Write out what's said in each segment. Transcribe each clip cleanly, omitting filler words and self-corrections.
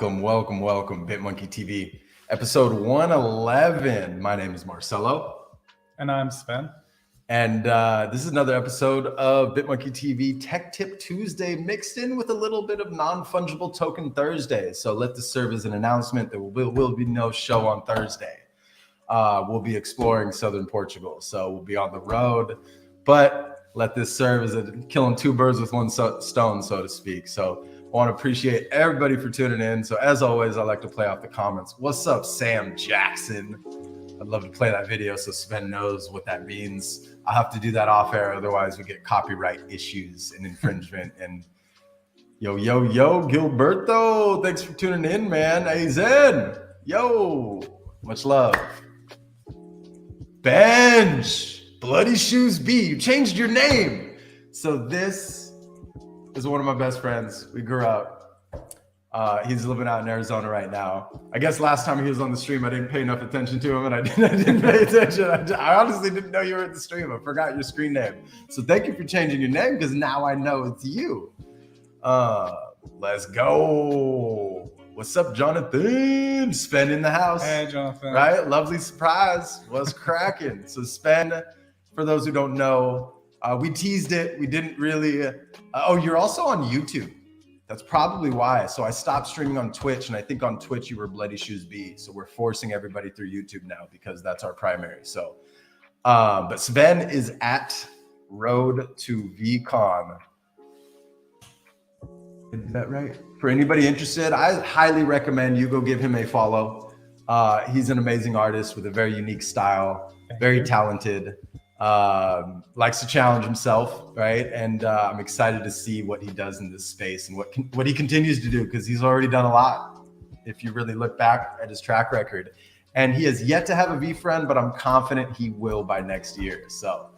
Welcome, BitmonkeyTV, episode 111. My name is Marcelo. And I'm Sven. And this is another episode of BitmonkeyTV Tech Tip Tuesday, mixed in with a little bit of Non-Fungible Token Thursday. So let this serve as an announcement that will be no show on Thursday. We'll be exploring southern Portugal, so we'll be on the road. But let this serve as killing two birds with one stone, so to speak. So I want to appreciate everybody for tuning in. So as always, I like to play off the comments. What's up, Sam Jackson? I'd love to play that video so Sven knows what that means. I'll have to do that off air, otherwise we get copyright issues and infringement. And yo, Gilberto, thanks for tuning in, man. Hey, Zen, yo, much love. Benj, Bloody Shoes B, you changed your name. So this is one of my best friends. We grew up. He's living out in Arizona right now. I guess last time he was on the stream, I didn't pay enough attention to him, and I didn't pay attention. I honestly didn't know you were at the stream. I forgot your screen name. So thank you for changing your name, because now I know it's you. Let's go. What's up, Jonathan? Sven in the house. Hey, Jonathan. Right? Lovely surprise. What's cracking? So Sven, for those who don't know, we teased it. We didn't really. Oh, you're also on YouTube. That's probably why. So I stopped streaming on Twitch, and I think on Twitch you were Bloody Shoes B. So we're forcing everybody through YouTube now because that's our primary. So, but Sven is at Road to VCon. Is that right? For anybody interested, I highly recommend you go give him a follow. He's an amazing artist with a very unique style, very talented. Likes to challenge himself, right? And I'm excited to see what he does in this space and what he continues to do, because he's already done a lot if you really look back at his track record. And he has yet to have a V-friend, but I'm confident he will by next year. So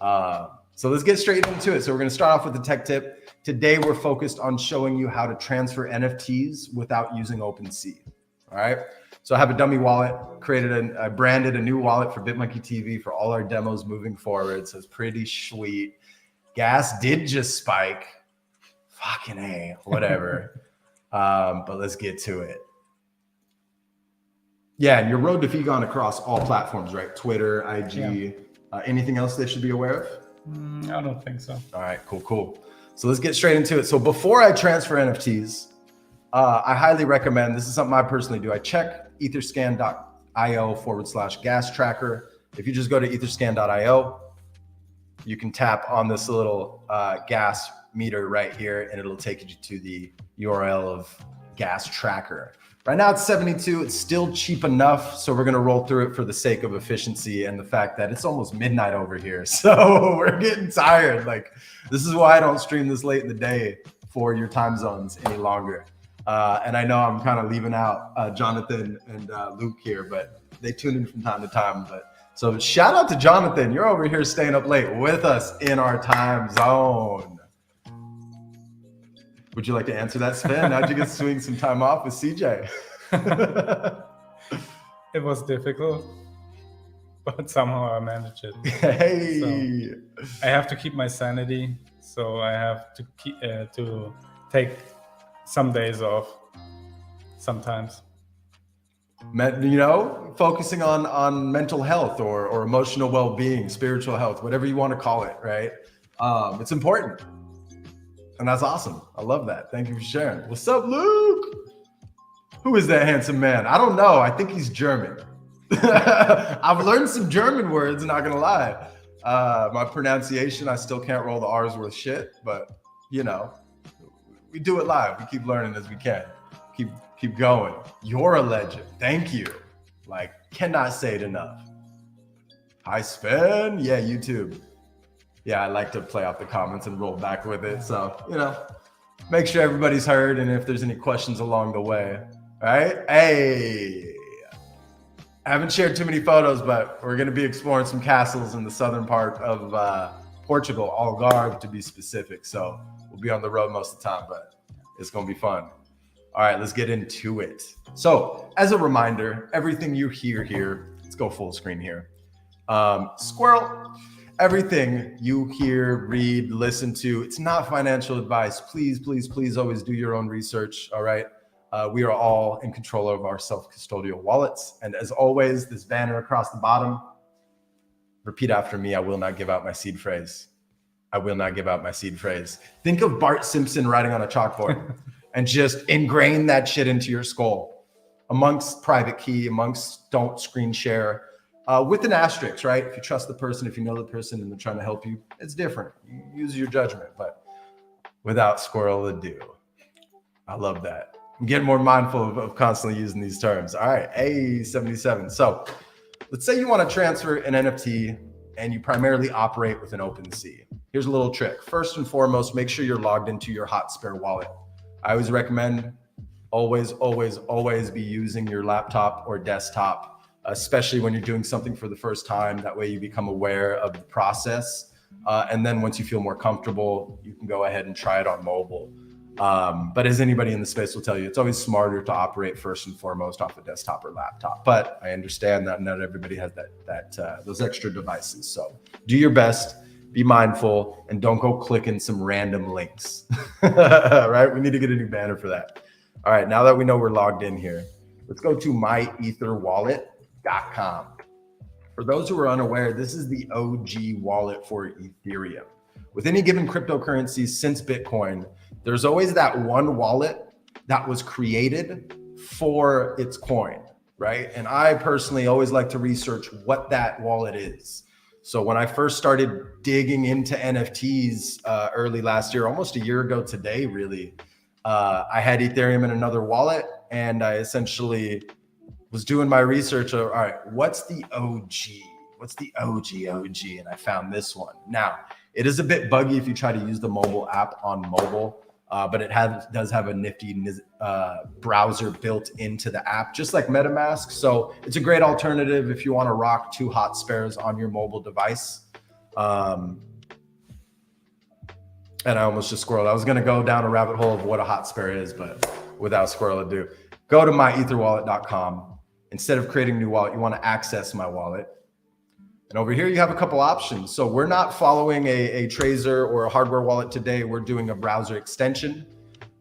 let's get straight into it. So we're going to start off with the tech tip. Today we're focused on showing you how to transfer NFTs without using Opensea. All right. So I have a dummy wallet, I branded a new wallet for BitmonkeyTV for all our demos moving forward. So it's pretty sweet. Gas did just spike. Fucking A, whatever. But let's get to it. Yeah, and your road to VCon across all platforms, right? Twitter, IG, anything else they should be aware of? I don't think so. All right, cool. So let's get straight into it. So before I transfer NFTs, I highly recommend, this is something I personally do, I check etherscan.io/gas tracker. If you just go to etherscan.io, you can tap on this little gas meter right here, and it'll take you to the URL of gas tracker. Right now it's 72. It's still cheap enough, so we're going to roll through it for the sake of efficiency and the fact that it's almost midnight over here. So we're getting tired. Like, this is why I don't stream this late in the day for your time zones any longer. And I know I'm kind of leaving out Jonathan and Luke here, but they tune in from time to time. So shout out to Jonathan. You're over here staying up late with us in our time zone. Would you like to answer that, Sven? How'd you get to swing some time off with CJ? It was difficult, but somehow I managed it. Hey, so I have to keep my sanity, so I have to take some days off sometimes. You know, focusing on mental health or emotional well-being, spiritual health, whatever you want to call it, right? It's important. And that's awesome. I love that. Thank you for sharing. What's up, Luke? Who is that handsome man? I don't know. I think he's German. I've learned some German words, not gonna lie. My pronunciation, I still can't roll the R's worth shit, but you know, we do it live. We keep learning as we can. Keep going. You're a legend. Thank you. Like, cannot say it enough. Hi, Sven. Yeah, YouTube. Yeah, I like to play off the comments and roll back with it. So, you know, make sure everybody's heard, and if there's any questions along the way. All right. Hey, I haven't shared too many photos, but we're going to be exploring some castles in the southern part of Portugal, Algarve to be specific. So we'll be on the road most of the time, but it's going to be fun. All right, let's get into it. So as a reminder, everything you hear here, let's go full screen here. Squirrel. Everything you hear, read, listen to, it's not financial advice. Please, please, please always do your own research, all right? We are all in control of our self-custodial wallets. And as always, this banner across the bottom, repeat after me, I will not give out my seed phrase. I will not give out my seed phrase. Think of Bart Simpson writing on a chalkboard and just ingrain that shit into your skull amongst private key, amongst don't screen share, with an asterisk, right? If you trust the person, if you know the person and they're trying to help you, it's different. You use your judgment, but without squirrel ado. I love that. I'm getting more mindful of constantly using these terms. All right, A77. So let's say you want to transfer an NFT and you primarily operate with an Opensea. Here's a little trick. First and foremost, make sure you're logged into your Hotspare wallet. I always recommend always be using your laptop or desktop, especially when you're doing something for the first time. That way you become aware of the process. And then once you feel more comfortable, you can go ahead and try it on mobile. But as anybody in the space will tell you, it's always smarter to operate first and foremost off a desktop or laptop. But I understand that not everybody has those extra devices. So do your best, be mindful, and don't go clicking some random links. Right? We need to get a new banner for that. All right, now that we know we're logged in here, let's go to myetherwallet.com. For those who are unaware, this is the OG wallet for Ethereum. With any given cryptocurrency since Bitcoin, there's always that one wallet that was created for its coin, right? And I personally always like to research what that wallet is. So when I first started digging into NFTs early last year, almost a year ago today, really, I had Ethereum in another wallet, and I essentially was doing my research of, all right, what's the OG? What's the OG? And I found this one. Now, it is a bit buggy if you try to use the mobile app on mobile, but it does have a nifty browser built into the app, just like MetaMask. So it's a great alternative if you want to rock 2 hot spares on your mobile device. And I almost just squirreled. I was going to go down a rabbit hole of what a hot spare is, but without squirrel ado, go to myetherwallet.com. Instead of creating a new wallet, you want to access my wallet. And over here, you have a couple options. So we're not following a Trezor or a hardware wallet today. We're doing a browser extension.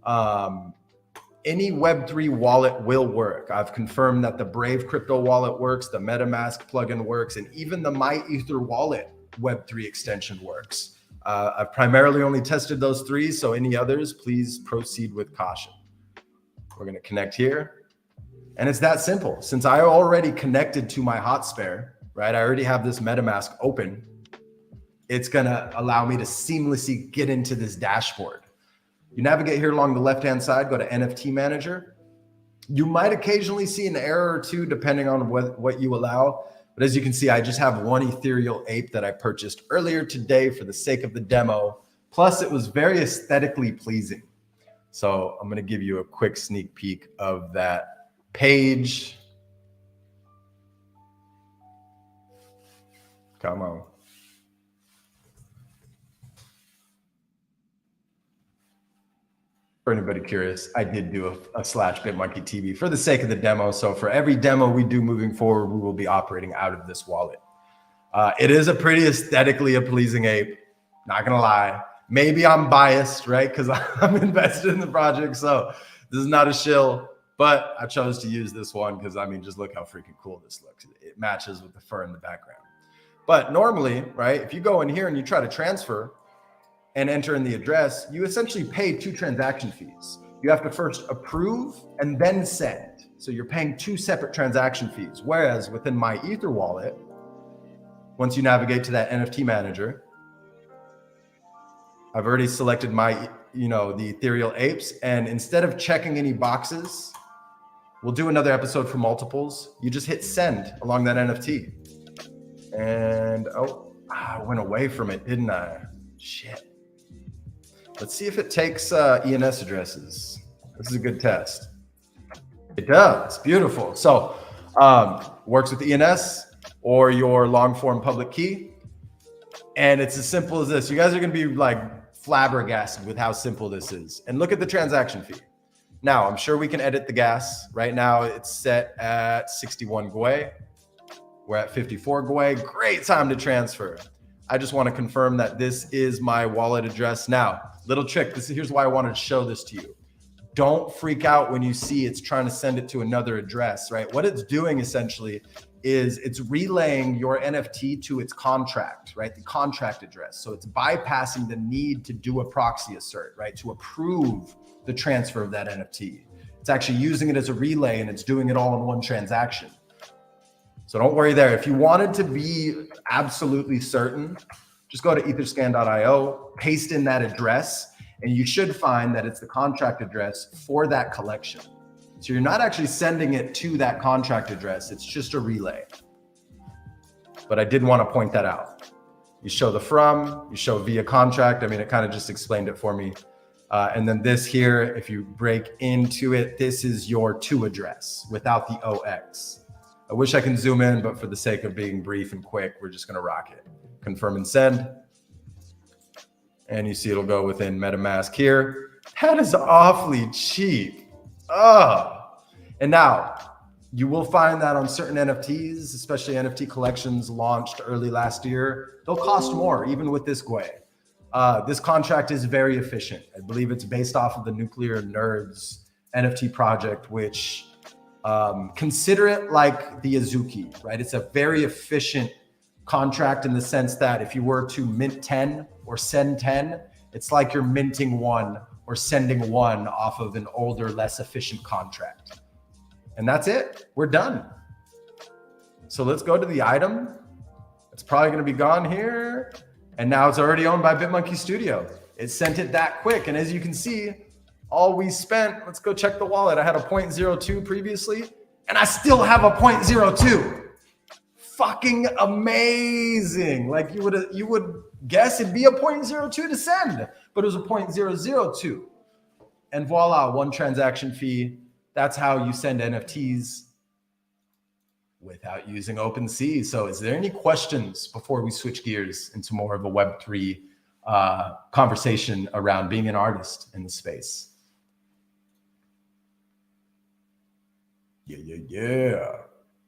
Any Web3 wallet will work. I've confirmed that the Brave crypto wallet works, the MetaMask plugin works, and even the MyEther wallet Web3 extension works. I've primarily only tested those 3, so any others, please proceed with caution. We're going to connect here. And it's that simple. Since I already connected to my hot spare, right? I already have this MetaMask open. It's going to allow me to seamlessly get into this dashboard. You navigate here along the left-hand side, go to NFT Manager. You might occasionally see an error or two depending on what you allow. But as you can see, I just have one ethereal ape that I purchased earlier today for the sake of the demo. Plus, it was very aesthetically pleasing. So I'm going to give you a quick sneak peek of that page. Come on. For anybody curious, I did do a Sven BitmonkeyTV for the sake of the demo. So for every demo we do moving forward, we will be operating out of this wallet. It is a pretty aesthetically pleasing ape, not gonna lie. Maybe I'm biased, right? Because I'm invested in the project. So this is not a shill, but I chose to use this one because, I mean, just look how freaking cool this looks. It matches with the fur in the background. But normally, right, if you go in here and you try to transfer and enter in the address, you essentially pay 2 transaction fees. You have to first approve and then send. So you're paying 2 separate transaction fees. Whereas within my Ether wallet, once you navigate to that NFT manager, I've already selected my, the ethereal apes. And instead of checking any boxes, we'll do another episode for multiples. You just hit send along that NFT. And, I went away from it, didn't I? Shit. Let's see if it takes ENS addresses. This is a good test. It does. Beautiful. So works with ENS or your long form public key. And it's as simple as this. You guys are going to be like flabbergasted with how simple this is. And look at the transaction fee. Now, I'm sure we can edit the gas. Right now, it's set at 61 Gwei. We're at 54 Gwei. Great time to transfer. I just want to confirm that this is my wallet address. Now, little trick. Here's why I wanted to show this to you. don't freak out when you see it's trying to send it to another address, right? What it's doing essentially is it's relaying your NFT to its contract, right? The contract address. So it's bypassing the need to do a proxy assert, right? To approve the transfer of that NFT. It's actually using it as a relay, and it's doing it all in one transaction. So don't worry there. If you wanted to be absolutely certain, just go to etherscan.io, paste in that address, and you should find that it's the contract address for that collection. So you're not actually sending it to that contract address. It's just a relay. But I did want to point that out. You show the from, you show via contract. I mean, it kind of just explained it for me. And then this here, if you break into it, this is your to address without the OX. I wish I can zoom in, but for the sake of being brief and quick, we're just going to rock it. Confirm and send. And you see it'll go within MetaMask here. That is awfully cheap. And now you will find that on certain NFTs, especially NFT collections launched early last year, they'll cost more, even with this GUI. This contract is very efficient. I believe it's based off of the Nuclear Nerds NFT project, which consider it like the Azuki, right? It's a very efficient contract in the sense that if you were to mint 10 or send 10, it's like you're minting 1 or sending 1 off of an older, less efficient contract. And that's it. We're done. So let's go to the item. It's probably going to be gone here. And now it's already owned by Bitmonkey Studio. It sent it that quick. And as you can see, all we spent, let's go check the wallet. I had a 0.02 previously, and I still have a 0.02. Fucking amazing. Like you would guess it'd be a 0.02 to send, but it was a 0.002. And voila, 1 transaction fee. That's how you send NFTs without using Opensea. So is there any questions before we switch gears into more of a Web3 conversation around being an artist in the space? Yeah.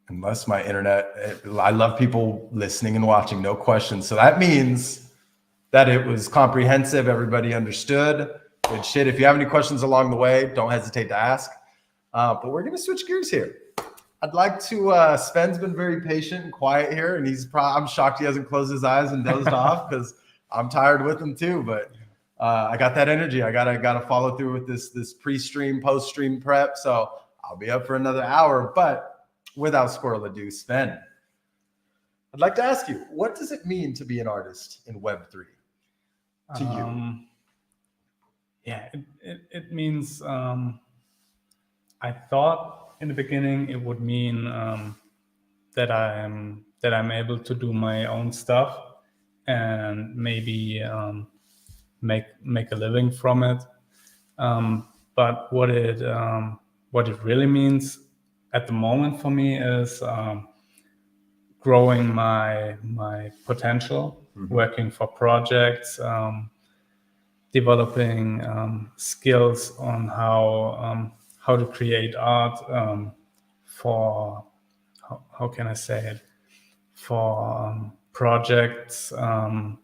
Unless my internet, I love people listening and watching, no questions. So that means that it was comprehensive. Everybody understood. Good shit. If you have any questions along the way, don't hesitate to ask. But we're going to switch gears here. I'd like to, Sven's been very patient and quiet here, and I'm shocked he hasn't closed his eyes and dozed off because I'm tired with him too. But I got that energy. I gotta follow through with this pre-stream, post-stream prep. So I'll be up for another hour. But without squirrel ado, Sven, I'd like to ask you, what does it mean to be an artist in Web3 to you? Yeah, it means I thought in the beginning it would mean that I'm able to do my own stuff and maybe make a living from it. But what it really means at the moment for me is growing my potential, working for projects, developing skills on how to create art for how can I say it, for projects, how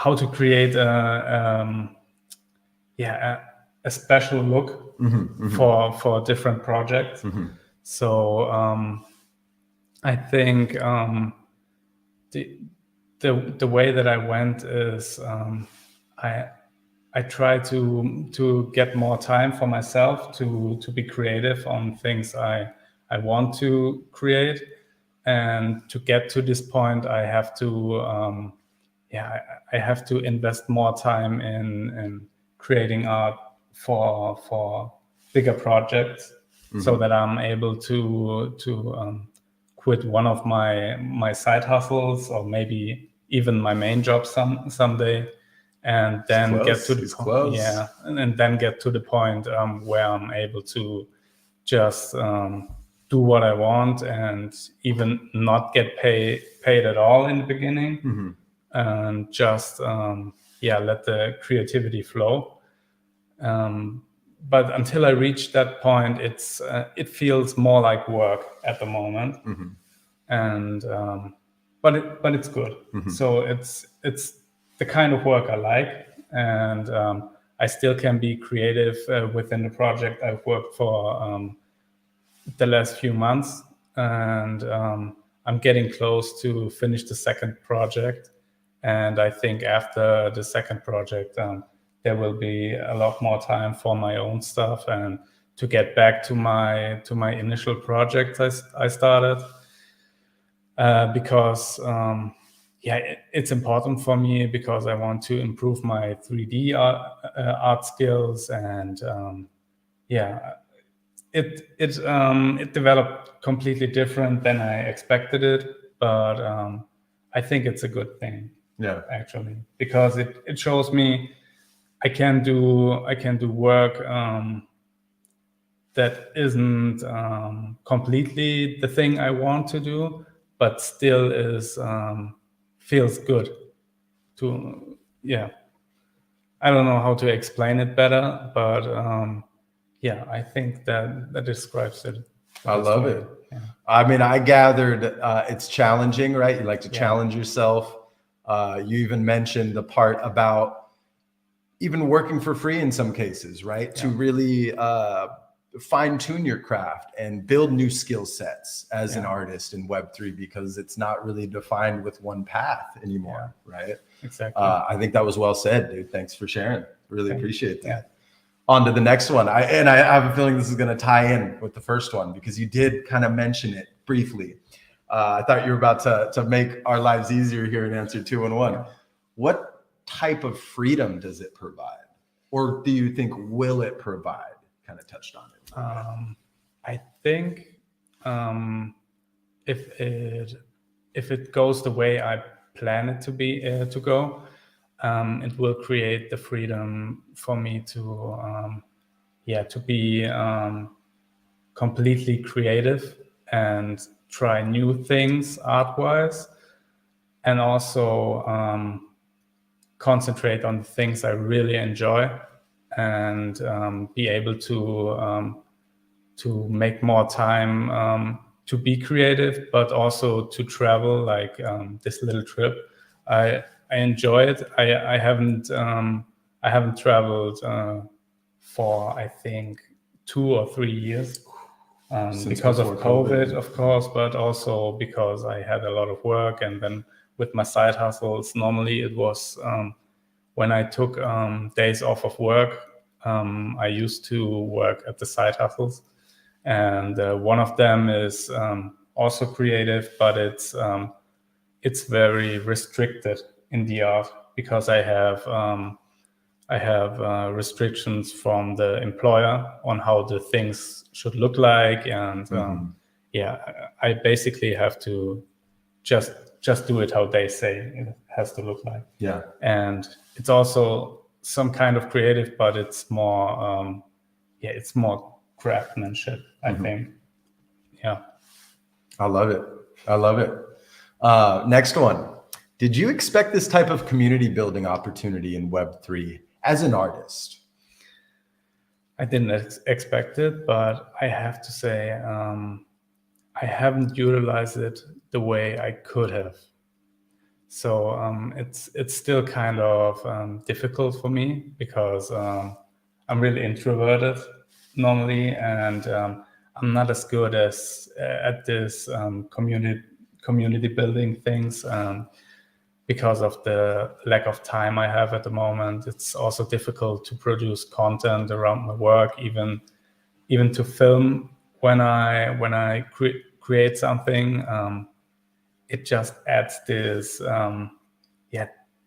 to create a special look for different projects. So I think the way that I went is I try to get more time for myself to be creative on things I want to create, and to get to this point I have to I have to invest more time in creating art for bigger projects, so that I'm able to quit one of my side hustles, or maybe even my main job someday, and then get to the point, and then get to the point where I'm able to just do what I want, and even not get paid at all in the beginning, and just let the creativity flow. But until I reach that point, it feels more like work at the moment, and but it's good. So it's the kind of work I like, and I still can be creative within the project I've worked for the last few months, and I'm getting close to finish the second project. And I think after the second project, there will be a lot more time for my own stuff and to get back to my initial project I started, because it's important for me, because I want to improve my 3D art skills, and it developed completely different than I expected it, but I think it's a good thing. Yeah, actually, because it shows me I can do work that isn't completely the thing I want to do, but still is feels good. I don't know how to explain it better, but I think that describes it. I love it. Yeah. I mean, I gathered it's challenging, right? You like to challenge yourself. You even mentioned the part about even working for free in some cases, right? To really fine tune your craft and build new skill sets as an artist in Web3, because it's not really defined with one path anymore, right? Exactly. I think that was well said, dude. Thanks for sharing. Really appreciate that. Yeah. On to the next one. I have a feeling this is going to tie in with the first one, because you did kind of mention it briefly. I thought you were about to make our lives easier here and answer 2 in 1. What type of freedom does it provide? Or do you think will it provide? Kind of touched on it. I think if it goes the way I plan it to go, it will create the freedom for me to be completely creative and try new things art-wise, and also concentrate on the things I really enjoy, and be able to make more time to be creative, but also to travel, like this little trip. I enjoy it. I haven't traveled for I think 2 or 3 years because of COVID, of course, but also because I had a lot of work, and then with my side hustles, normally it was when I took days off of work, I used to work at the side hustles, and one of them is also creative, but it's very restricted in the art, because I have restrictions from the employer on how the things should look like, and I basically have to just do it how they say it has to look like. Yeah, and it's also some kind of creative, but it's more it's more craftsmanship, I think. Yeah, I love it. Next one. Did you expect this type of community building opportunity in Web3 as an artist? I didn't expect it, but I have to say I haven't utilized it the way I could have. So it's still kind of difficult for me, because I'm really introverted normally, and I'm not as good at this community building things, because of the lack of time I have at the moment. It's also difficult to produce content around my work, even to film when I create something. It just adds this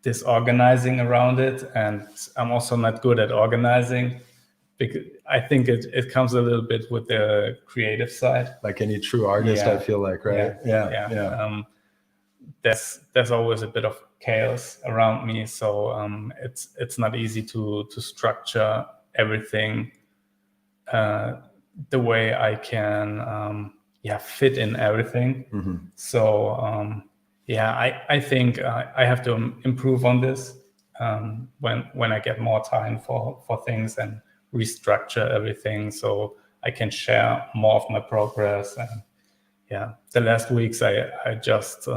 this organizing around it, and I'm also not good at organizing, because I think it comes a little bit with the creative side, like any true artist. I feel like, right? Yeah. There's always a bit of chaos around me, so it's not easy to structure everything the way I can fit in everything. So I think I have to improve on this when I get more time for things, and restructure everything so I can share more of my progress. And the last weeks I just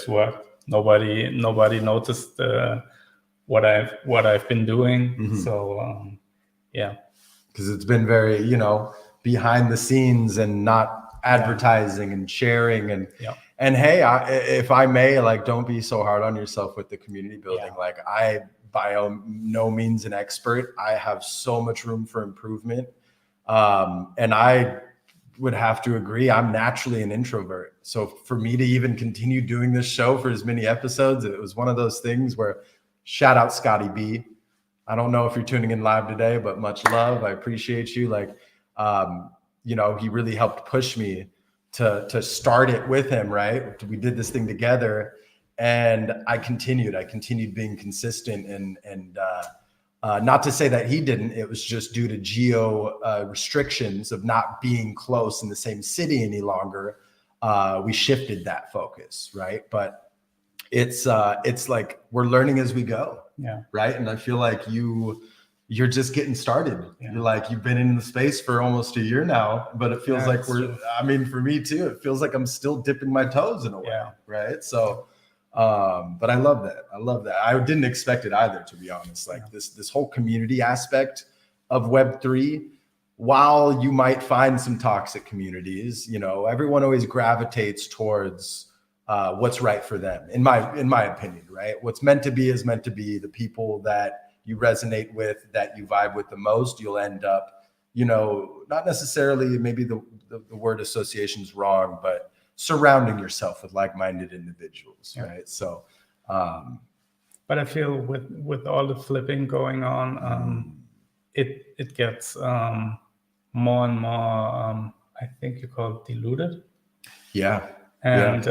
worked. Nobody noticed what I've been doing. So yeah, because it's been very, you know, behind the scenes and not advertising and sharing and hey, if I may, like, don't be so hard on yourself with the community building. Like, I by no means an expert. I have so much room for improvement, and I would have to agree, I'm naturally an introvert. So for me to even continue doing this show for as many episodes, it was one of those things where, shout out Scotty B. I don't know if you're tuning in live today, but much love. I appreciate you. Like, you know, he really helped push me to start it with him, right? We did this thing together, and I continued being consistent, and not to say that he didn't, it was just due to geo restrictions of not being close in the same city any longer. We shifted that focus, right? But it's like we're learning as we go. Yeah. Right. And I feel like you're just getting started. Yeah. You're like, you've been in the space for almost a year now, but it feels like I mean, for me too, it feels like I'm still dipping my toes in a way. Right. So, but I love that. I didn't expect it either, to be honest. Like this whole community aspect of Web3, while you might find some toxic communities, you know, everyone always gravitates towards what's right for them, in my opinion, right? What's meant to be is meant to be. The people that you resonate with, that you vibe with the most, you'll end up, you know, not necessarily, maybe the word association is wrong, but surrounding yourself with like-minded individuals, right? So, but I feel with all the flipping going on, it gets more and more, I think you call it diluted. Yeah. And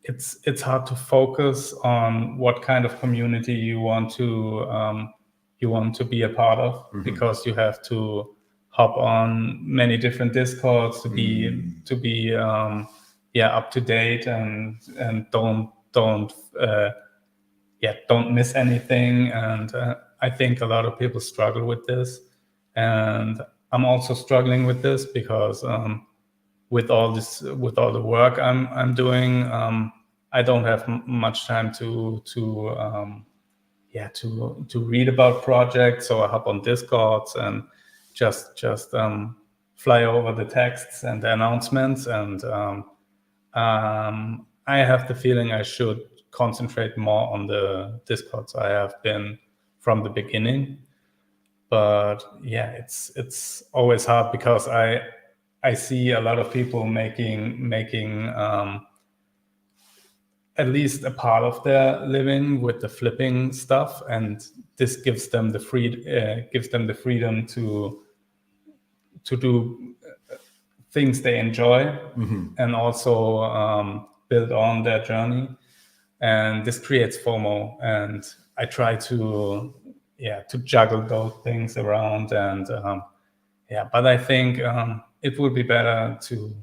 it's hard to focus on what kind of community you want to be a part of, because you have to hop on many different Discords to be up to date and don't miss anything. And I think a lot of people struggle with this, and I'm also struggling with this because with all the work I'm doing, I don't have much time to read about projects. So I hop on Discords and just fly over the texts and the announcements. And I have the feeling I should concentrate more on the Discords. I have been from the beginning, but yeah, it's always hard because I see a lot of people making at least a part of their living with the flipping stuff, and this gives them the freedom to do things they enjoy, and also build on their journey. And this creates FOMO, and I try to juggle those things around. And but I think it would be better to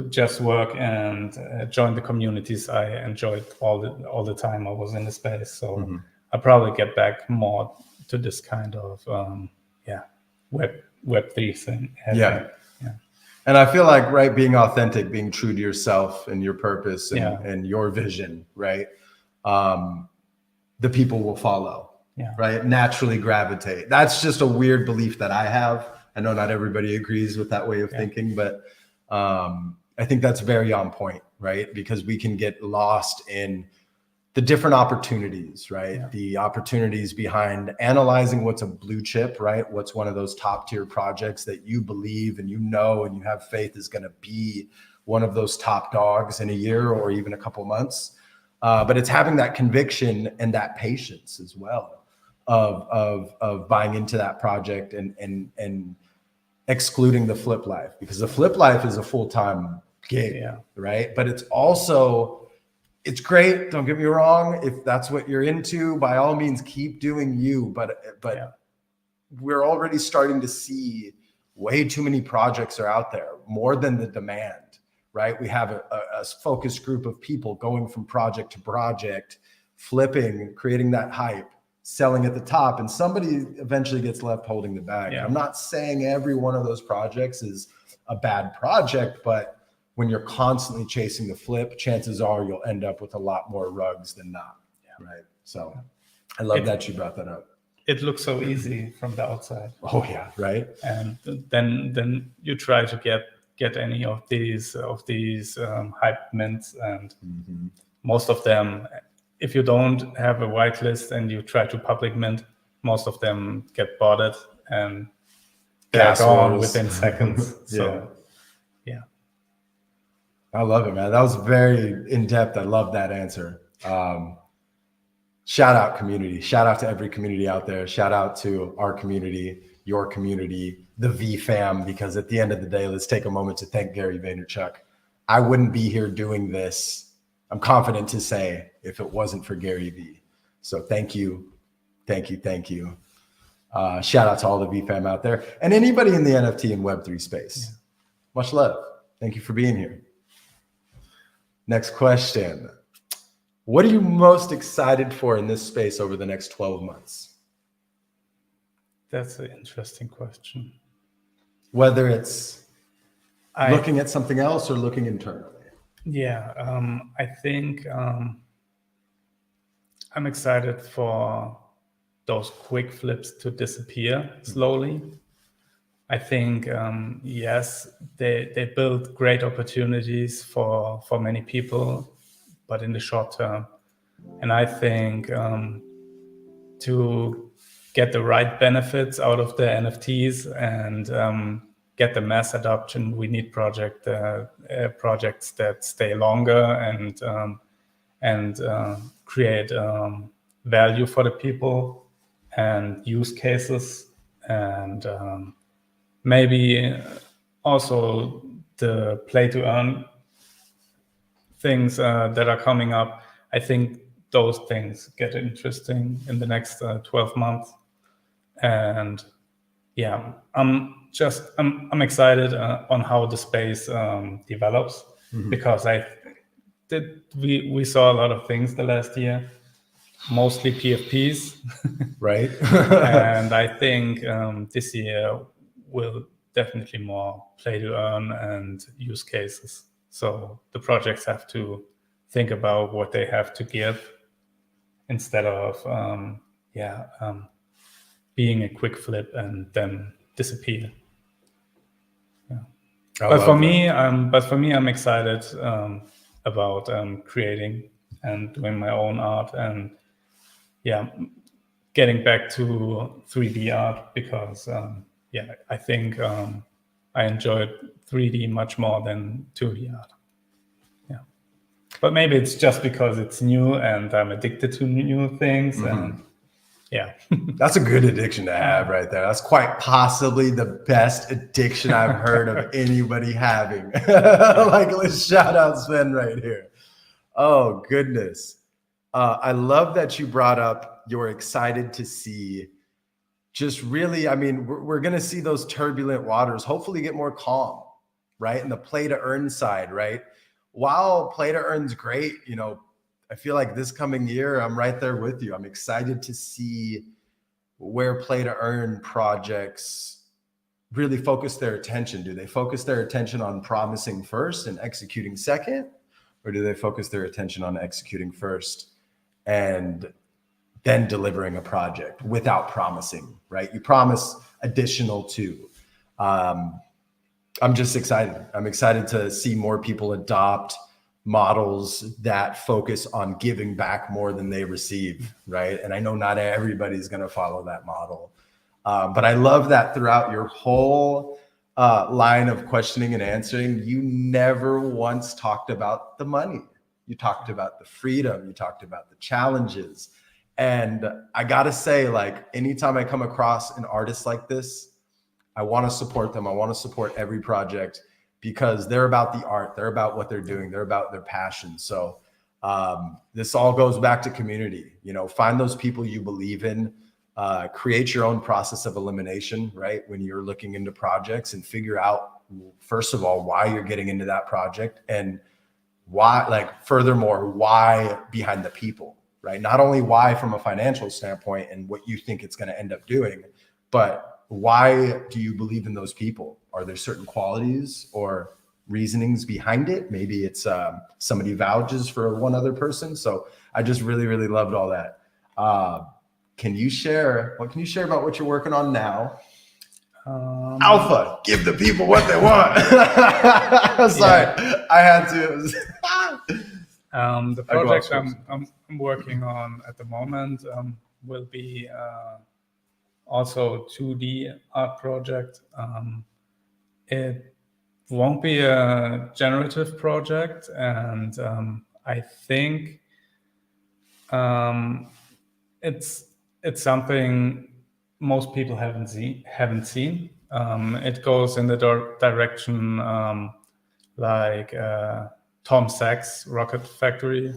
just work and join the communities I enjoyed all the time I was in the space. So I'll probably get back more to this kind of Web3 thing. Yeah. And I feel like, right, being authentic, being true to yourself and your purpose and your vision, right? The people will follow, right? Naturally gravitate. That's just a weird belief that I have. I know not everybody agrees with that way of thinking, but I think that's very on point, right? Because we can get lost in the different opportunities, right? The opportunities behind analyzing what's a blue chip, right? What's one of those top tier projects that you believe and you know and you have faith is going to be one of those top dogs in a year or even a couple months. But it's having that conviction and that patience as well of buying into that project and excluding the flip life, because the flip life is a full-time gig, right? But it's also, it's great. Don't get me wrong. If that's what you're into, by all means, keep doing you. But we're already starting to see way too many projects are out there, more than the demand, right? We have a focused group of people going from project to project, flipping, creating that hype, selling at the top, and somebody eventually gets left holding the bag. I'm not saying every one of those projects is a bad project, but when you're constantly chasing the flip, chances are you'll end up with a lot more rugs than not, right? So I love that you brought that up. It looks so easy from the outside. Oh yeah, right. And then you try to get any of these hype mints, and most of them, if you don't have a whitelist and you try to public mint, most of them get botted and they're gone within seconds. So yeah. I love it, man. That was very in-depth. I love that answer. Shout out community. Shout out to every community out there. Shout out to our community, your community, the V fam, because at the end of the day, let's take a moment to thank Gary Vaynerchuk. I wouldn't be here doing this, I'm confident to say, if it wasn't for Gary V. So thank you. Thank you. Thank you. Shout out to all the V fam out there and anybody in the NFT and Web3 space. Much love. Thank you for being here. Next question. What are you most excited for in this space over the next 12 months? That's an interesting question. Whether it's looking at something else or looking internally. Yeah, I think I'm excited for those quick flips to disappear slowly. I think, yes, they build great opportunities for many people, but in the short term. And I think to get the right benefits out of the NFTs and get the mass adoption, we need projects that stay longer and create value for the people and use cases, and maybe also the play to earn things that are coming up. I think those things get interesting in the next 12 months. And yeah, I'm excited on how the space develops, because we saw a lot of things the last year, mostly PFPs, right? And I think this year will definitely more play to earn and use cases. So the projects have to think about what they have to give instead of being a quick flip and then disappear. Yeah. But for me, I'm excited about creating and doing my own art, and getting back to 3D art, because I think I enjoyed 3D much more than 2D art. Yeah, but maybe it's just because it's new and I'm addicted to new things. And yeah, that's a good addiction to have right there. That's quite possibly the best addiction I've heard of anybody having. Like, let's shout out Sven right here. Oh goodness. I love that you brought up you're excited to see just really, I mean, we're going to see those turbulent waters hopefully get more calm, right? And the play to earn side, right? While play to earn's great, you know, I feel like this coming year, I'm right there with you. I'm excited to see where play to earn projects really focus their attention. Do they focus their attention on promising first and executing second? Or do they focus their attention on executing first and then delivering a project without promising, right? You promise additional too. I'm just excited. I'm excited to see more people adopt models that focus on giving back more than they receive, right? And I know not everybody's going to follow that model. But I love that throughout your whole line of questioning and answering, you never once talked about the money. You talked about the freedom. You talked about the challenges. And I got to say, like, anytime I come across an artist like this, I want to support them. I want to support every project because they're about the art. They're about what they're doing. They're about their passion. So this all goes back to community. You know, find those people you believe in, create your own process of elimination, right? When you're looking into projects, and figure out, first of all, why you're getting into that project, and why, like, furthermore, why behind the people. Right? Not only why from a financial standpoint and what you think it's going to end up doing, but why do you believe in those people? Are there certain qualities or reasonings behind it? Maybe it's somebody vouches for one other person. So I just really, really loved all that. Can you share about what you're working on now? Alpha, give the people what they want. Sorry, I had to. The project I'm working on at the moment will be also 2D art project. It won't be a generative project, and I think it's something most people haven't seen. It goes in the direction like Tom Sachs' Rocket Factory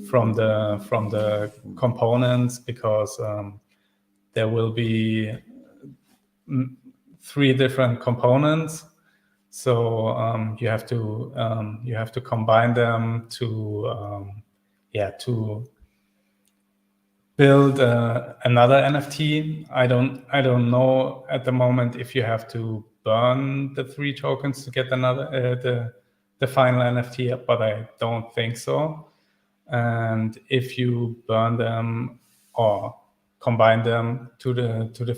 from the components, because there will be 3 different components. So you have to combine them to build another NFT. I don't know at the moment if you have to burn the 3 tokens to get another the final NFT, but I don't think so. And if you burn them or combine them to the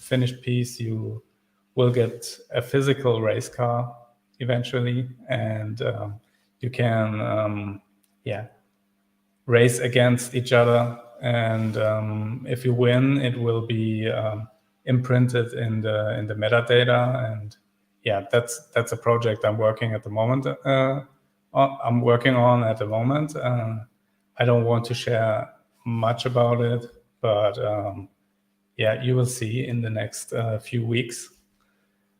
finished piece, you will get a physical race car eventually, and you can race against each other. And if you win, it will be imprinted in the metadata. And that's a project I'm working at the moment. I'm working on at the moment. I don't want to share much about it, but you will see in the next few weeks.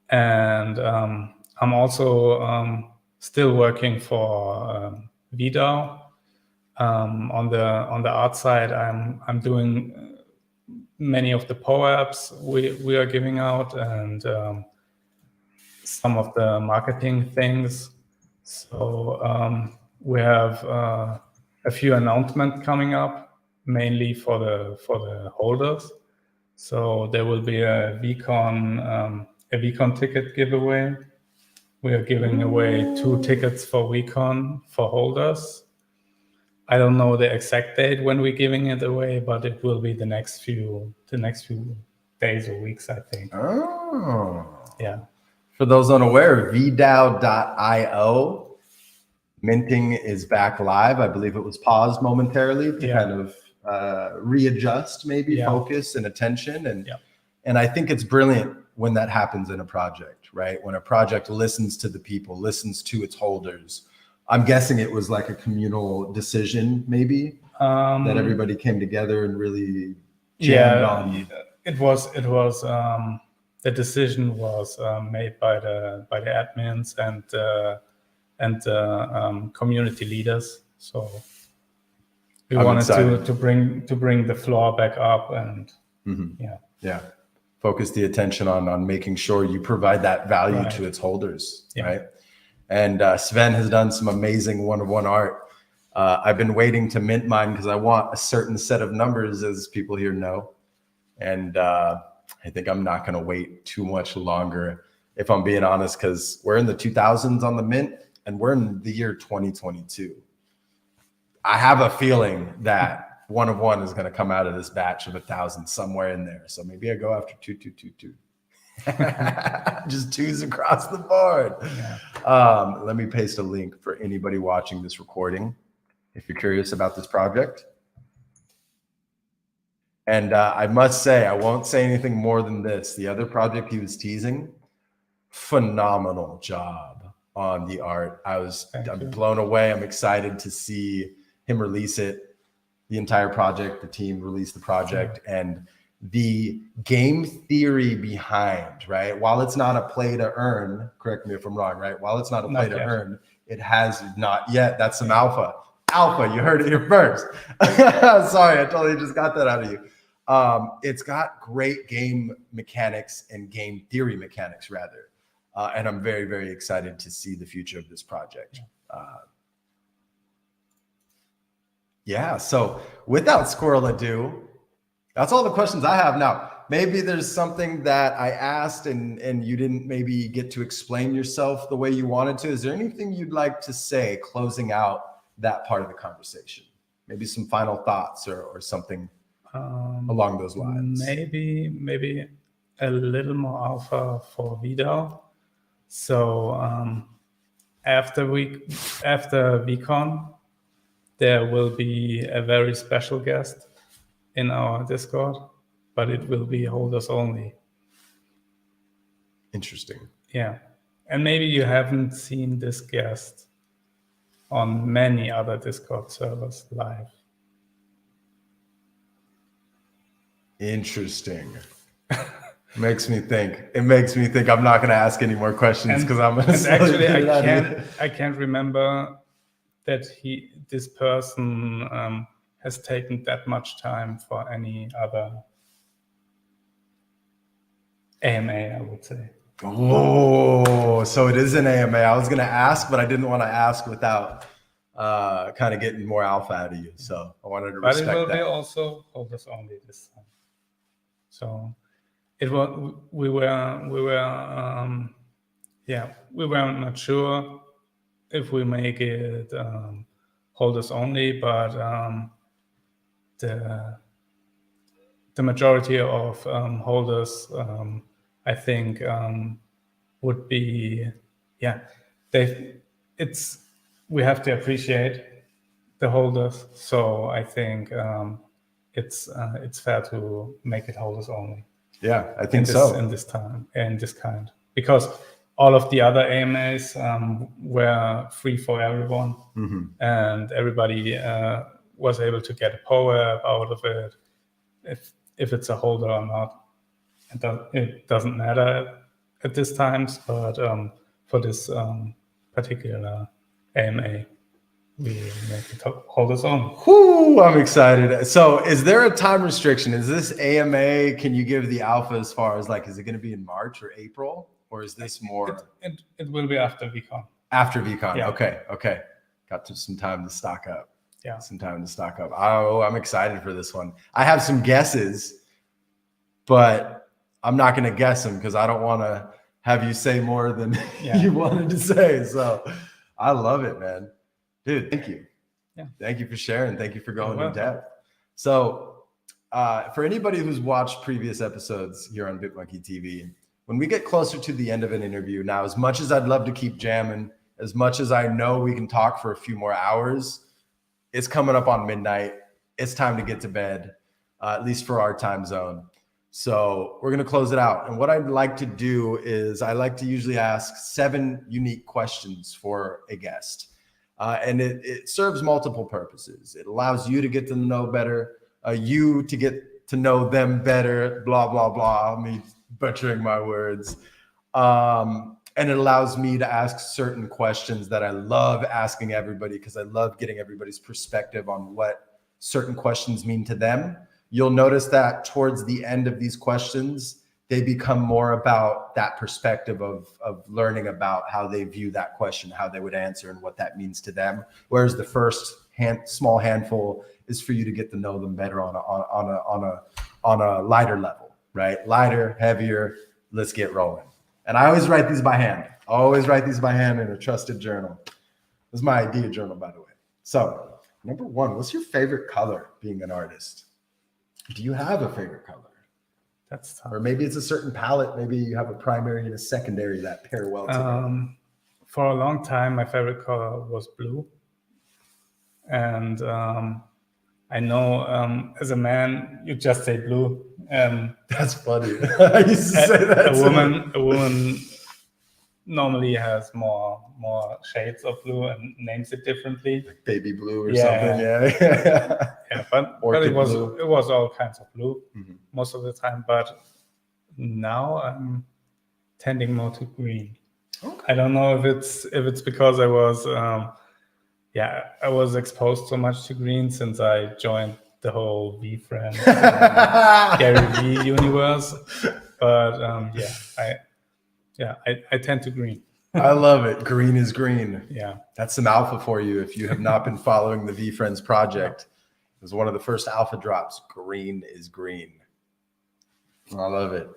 And I'm also still working for VDAO. On the art side, I'm doing many of the POAPs we are giving out, and some of the marketing things. So we have a few announcements coming up, mainly for the holders. So there will be a VCon ticket giveaway. We are giving away 2 tickets for VCon for holders. I don't know the exact date when we're giving it away, but it will be the next few days or weeks, I think. Oh. Yeah. For those unaware, VDAO.io minting is back live. I believe it was paused momentarily to kind of readjust, maybe focus and attention. And I think it's brilliant when that happens in a project, right? When a project listens to the people, listens to its holders. I'm guessing it was like a communal decision, maybe, that everybody came together and really jammed on. It was. The decision was made by the admins and community leaders. So we wanted to bring the floor back up, and focus the attention on making sure you provide that value to its holders, right? And Sven has done some amazing one-of-one art. I've been waiting to mint mine because I want a certain set of numbers, as people here know. And I think I'm not going to wait too much longer, if I'm being honest, because we're in the 2000s on the mint, and we're in the year 2022. I have a feeling that one-of-one is going to come out of this batch of 1,000 somewhere in there. So maybe I go after 2222. Just 2s across the board. Let me paste a link for anybody watching this recording if you're curious about this project. And I must say, I won't say anything more than this. The other project he was teasing, phenomenal job on the art. I'm blown away. I'm excited to see him release it, the entire project, the team release the project, and the game theory behind, right? While it's not a play to earn, correct me if I'm wrong, right? While it's not a play to earn, it has not yet. That's some alpha. Alpha, you heard it here first. Sorry, I totally just got that out of you. It's got great game mechanics and game theory mechanics, rather. And I'm very, very excited to see the future of this project. So without squirrel ado, that's all the questions I have now. Maybe there's something that I asked and you didn't maybe get to explain yourself the way you wanted to. Is there anything you'd like to say closing out that part of the conversation? Maybe some final thoughts or something along those lines? Maybe a little more alpha for video. So after VCon, there will be a very special guest in our Discord, but it will be holders only. Interesting. Yeah. And maybe you haven't seen this guest on many other Discord servers live. Interesting. Makes me think. It makes me think I'm not going to ask any more questions because I'm going to actually I can't remember that this person has taken that much time for any other AMA, I would say. Oh, so it is an AMA. I was going to ask, but I didn't want to ask without kind of getting more alpha out of you. So I wanted to respect that. But it will be also holders only this time. So it was we were not sure if we make it holders only, but the majority of holders, I think, would be we have to appreciate the holders. So I think it's fair to make it holders only. Yeah, I think so. In this kind, because all of the other AMAs were free for everyone, and everybody was able to get a power out of it. If it's a holder or not, it doesn't matter at this times. But for this particular AMA, we make it holders on. Whoo, I'm excited. So is there a time restriction? Is this AMA, can you give the alpha as far as is it going to be in March or April? Or is this more? It will be after VCon. After VCon. Yeah. Okay. Got some time to stock up. Yeah. Some time to stock up. Oh, I'm excited for this one. I have some guesses, but I'm not going to guess them because I don't want to have you say more than you wanted to say. So I love it, man. Dude, thank you. Yeah. Thank you for sharing. Thank you for going in depth. So for anybody who's watched previous episodes here on BitmonkeyTV, when we get closer to the end of an interview, now, as much as I'd love to keep jamming, as much as I know we can talk for a few more hours, it's coming up on midnight. It's time to get to bed, at least for our time zone. So we're going to close it out. And what I'd like to do is I like to usually ask 7 unique questions for a guest. And it serves multiple purposes. It allows you to get to know better, you to get to know them better, blah, blah, blah. Me butchering my words. And it allows me to ask certain questions that I love asking everybody because I love getting everybody's perspective on what certain questions mean to them. You'll notice that towards the end of these questions, they become more about that perspective of learning about how they view that question, how they would answer, and what that means to them. Whereas the first small handful is for you to get to know them better on a lighter level, right? Lighter, heavier. Let's get rolling. And I always write these by hand. I always write these by hand in a trusted journal. This is my idea journal, by the way. So, number 1, what's your favorite color being an artist? Do you have a favorite color? That's tough. Or maybe it's a certain palette. Maybe you have a primary and a secondary that pair well together. For a long time, my favorite color was blue. And I know as a man, you just say blue. That's funny. I used to say that. A woman normally has more shades of blue and names it differently, like baby blue or something. But it was all kinds of blue most of the time. But now I'm tending more to green. Okay. I don't know if it's because I was I was exposed so much to green since I joined the whole VFriend Gary V universe. But I tend to green. I love it. Green is green. Yeah. That's some alpha for you. If you have not been following the VFriends project, it was one of the first alpha drops. Green is green. I love it.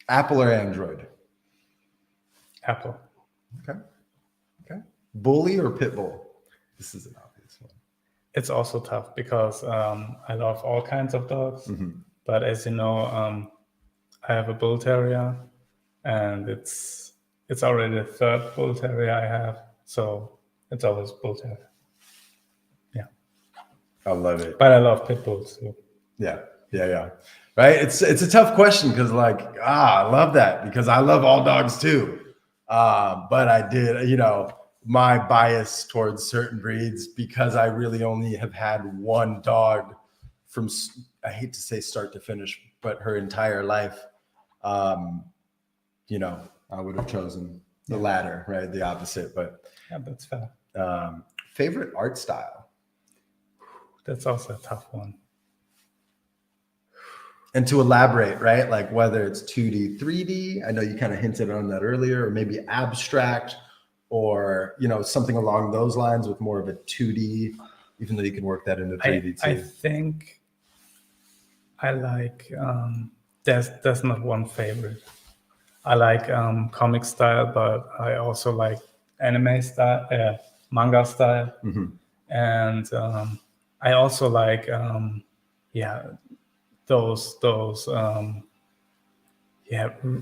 Apple or Android? Apple. Okay. Bully or Pitbull? This is an obvious one. it's also tough because I love all kinds of dogs. But as you know, I have a bull terrier, and it's already the third bull terrier I have. So it's always bull terrier. Yeah. I love it. But I love pit bulls too. Yeah. Right. It's a tough question because I love that because I love all dogs too. But I did, my bias towards certain breeds because I really only have had one dog from, I hate to say start to finish, but her entire life. I would have chosen the latter, right? The opposite, but yeah, that's fair. Favorite art style? That's also a tough one. And to elaborate, right? Like whether it's 2D, 3D, I know you kind of hinted on that earlier, or maybe abstract, or, something along those lines with more of a 2D, even though you can work that into 3D too. I think I like, there's not one favorite. I like comic style, but I also like anime style, manga style. And I also like, those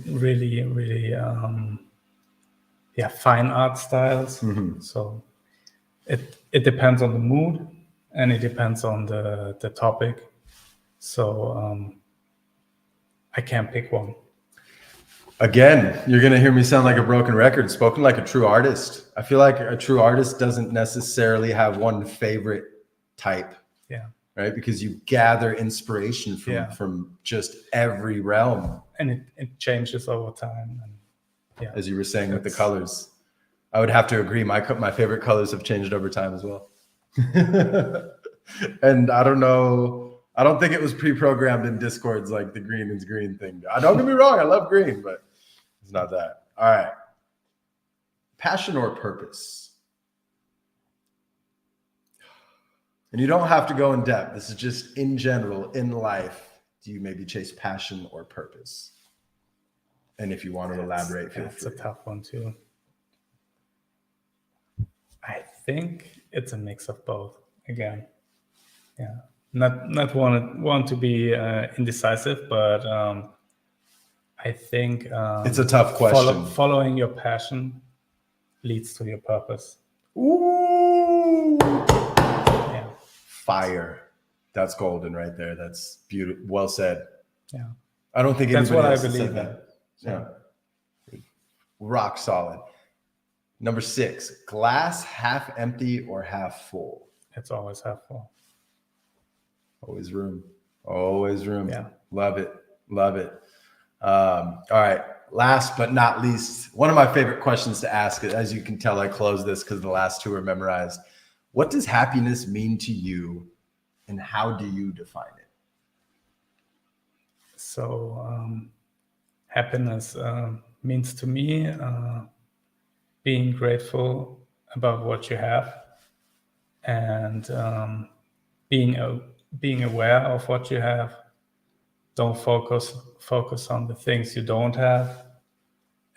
really, really, fine art styles. So it depends on the mood and it depends on the topic. So I can't pick one. Again, you're going to hear me sound like a broken record, spoken like a true artist. I feel like a true artist doesn't necessarily have one favorite type. Yeah. Right? Because you gather inspiration from just every realm. And it changes over time. And as you were saying with the colors, I would have to agree. My favorite colors have changed over time as well. And I don't know. I don't think it was pre-programmed in Discord's like the green is green thing. Don't get me wrong. I love green, but it's not that. All right. Passion or purpose? And you don't have to go in depth. This is just in general, in life. Do you maybe chase passion or purpose? And if you want to elaborate, feel free. That's a tough one too. I think it's a mix of both. Again, not want to be indecisive, but I think it's a tough question. Following your passion leads to your purpose. Ooh. Yeah. Fire. That's golden right there. That's beautiful. Well said. Yeah. I don't think that's what I else believe in. That. Yeah. Rock solid. Number 6, glass half empty or half full? It's always half full. Always room. Always room. Yeah. Love it. All right. Last but not least, one of my favorite questions to ask, as you can tell, I close this because the last two are memorized. What does happiness mean to you and how do you define it? So happiness means to me being grateful about what you have and being aware of what you have. Don't focus on the things you don't have,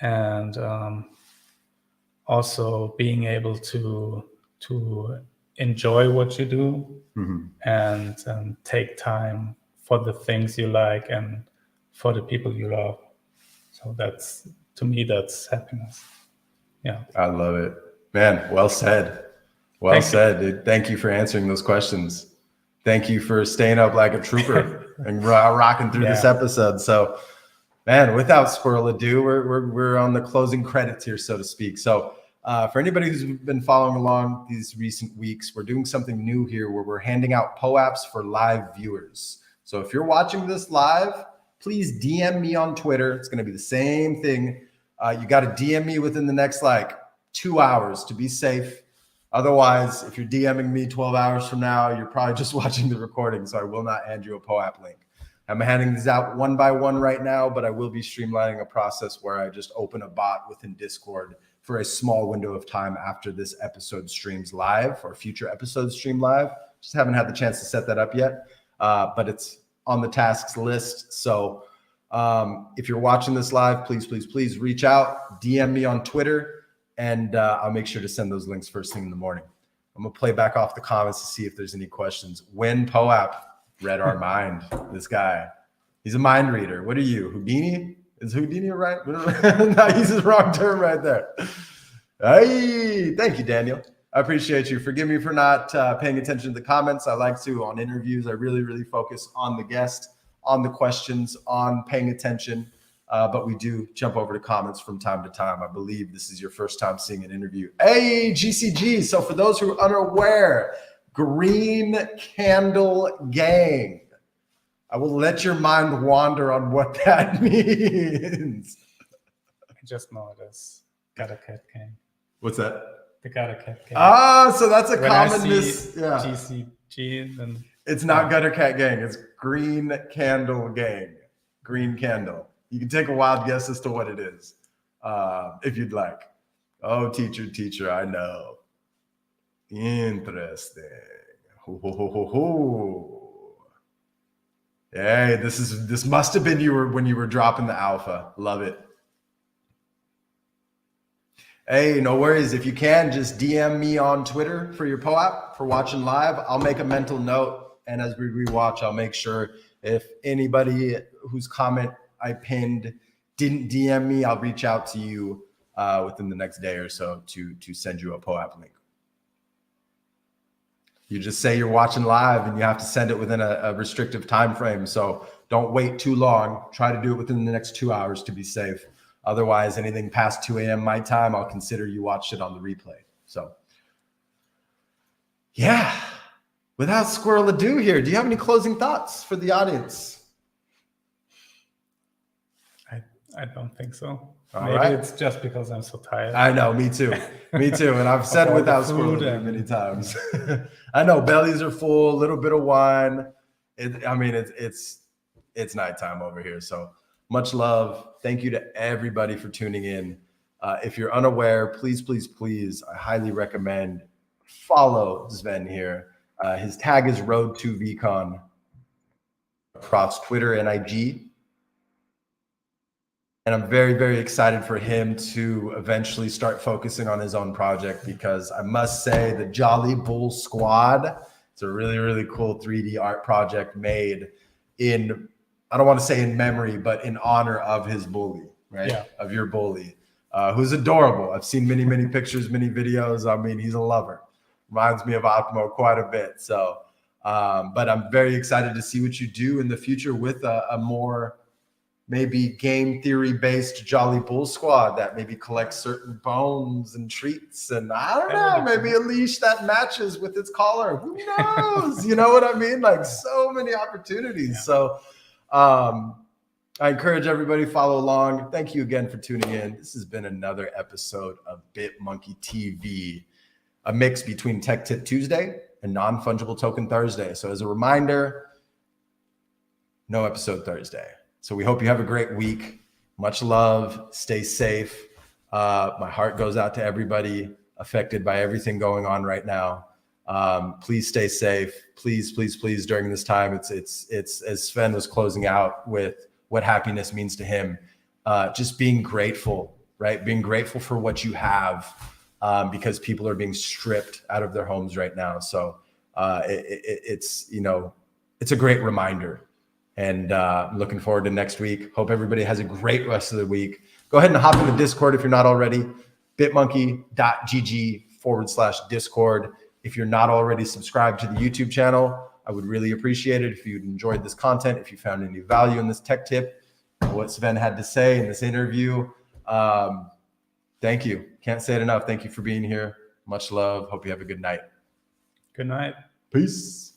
and also being able to enjoy what you do and take time for the things you like and for the people you love. So that's, to me, that's happiness. Yeah. I love it, man. Well said. Well said, dude. Thank you for answering those questions. Thank you for staying up like a trooper and rocking through this episode. So, man, without further ado, we're on the closing credits here, so to speak. So, for anybody who's been following along these recent weeks, we're doing something new here where we're handing out POAPs for live viewers. So, if you're watching this live, please DM me on Twitter. It's going to be the same thing. You got to DM me within the next 2 hours to be safe. Otherwise, if you're DMing me 12 hours from now, you're probably just watching the recording, so I will not hand you a POAP link. I'm handing these out one by one right now, but I will be streamlining a process where I just open a bot within Discord for a small window of time after this episode streams live or future episodes stream live. Just haven't had the chance to set that up yet, but it's on the tasks list. So if you're watching this live, please reach out, DM me on Twitter, and I'll make sure to send those links first thing in the morning. I'm gonna play back off the comments to see if there's any questions. When Poap read our mind, this guy, he's a mind reader. What are you, Houdini? Is Houdini right? No, he's his wrong term right there. Hey, thank you, Daniel. I appreciate you. Forgive me for not paying attention to the comments. I like to on interviews. I really focus on the guest, on the questions, on paying attention. But we do jump over to comments from time to time. I believe this is your first time seeing an interview. Hey, GCG. So for those who are unaware, Green Candle Gang. I will let your mind wander on what that means. I just know it as Got a Cat Gang. What's that? The Got a Cat Gang. Ah, so that's a when common I yeah. see GCG, then it's not Gutter Cat Gang. It's Green Candle Gang. Green Candle. You can take a wild guess as to what it is, if you'd like. Oh, teacher, I know. Interesting. Hey, this must have been when you were dropping the alpha. Love it. Hey, no worries. If you can, just DM me on Twitter for your POAP for watching live. I'll make a mental note, and as we rewatch, I'll make sure if anybody whose comment I pinned didn't DM me, I'll reach out to you within the next day or so to send you a POAP link. You just say you're watching live, and you have to send it within a restrictive time frame. So don't wait too long. Try to do it within the next 2 hours to be safe. Otherwise, anything past 2 a.m. my time, I'll consider you watched it on the replay. So, yeah, without squirrel ado here, do you have any closing thoughts for the audience? I don't think so. All Maybe right. it's just because I'm so tired. I know, me too. Me too. And I've said without squirrel ado many times. I know bellies are full, a little bit of wine. It's nighttime over here. So much love. Thank you to everybody for tuning in. If you're unaware, please, I highly recommend follow Sven here. His tag is Road2VCon across Twitter and IG. And I'm very excited for him to eventually start focusing on his own project, because I must say the Jolly Bull Squad, it's a really cool 3D art project made in, I don't want to say in memory, but in honor of his bully, right? Yeah. Of your bully, who's adorable. I've seen many pictures, many videos. I mean, he's a lover. Reminds me of Opmo quite a bit. So, but I'm very excited to see what you do in the future with a more maybe game theory based Jolly Bull Squad that maybe collects certain bones and treats. And I don't know, maybe a leash that matches with its collar. Who knows? You know what I mean? Like so many opportunities. Yeah. So I encourage everybody to follow along. Thank you again for tuning in. This has been another episode of BitmonkeyTV, a mix between Tech Tip Tuesday and Non-Fungible Token Thursday. So as a reminder, no episode Thursday. So we hope you have a great week. Much love. Stay safe. My heart goes out to everybody affected by everything going on right now. Please stay safe. Please during this time. It's as Sven was closing out with what happiness means to him. Just being grateful, right? Being grateful for what you have, because people are being stripped out of their homes right now. So it's a great reminder. And I'm looking forward to next week. Hope everybody has a great rest of the week. Go ahead and hop in the Discord if you're not already. bitmonkey.gg/Discord. If you're not already subscribed to the YouTube channel, I would really appreciate it if you enjoyed this content, if you found any value in this tech tip, what Sven had to say in this interview. Thank you. Can't say it enough. Thank you for being here. Much love. Hope you have a good night. Good night. Peace.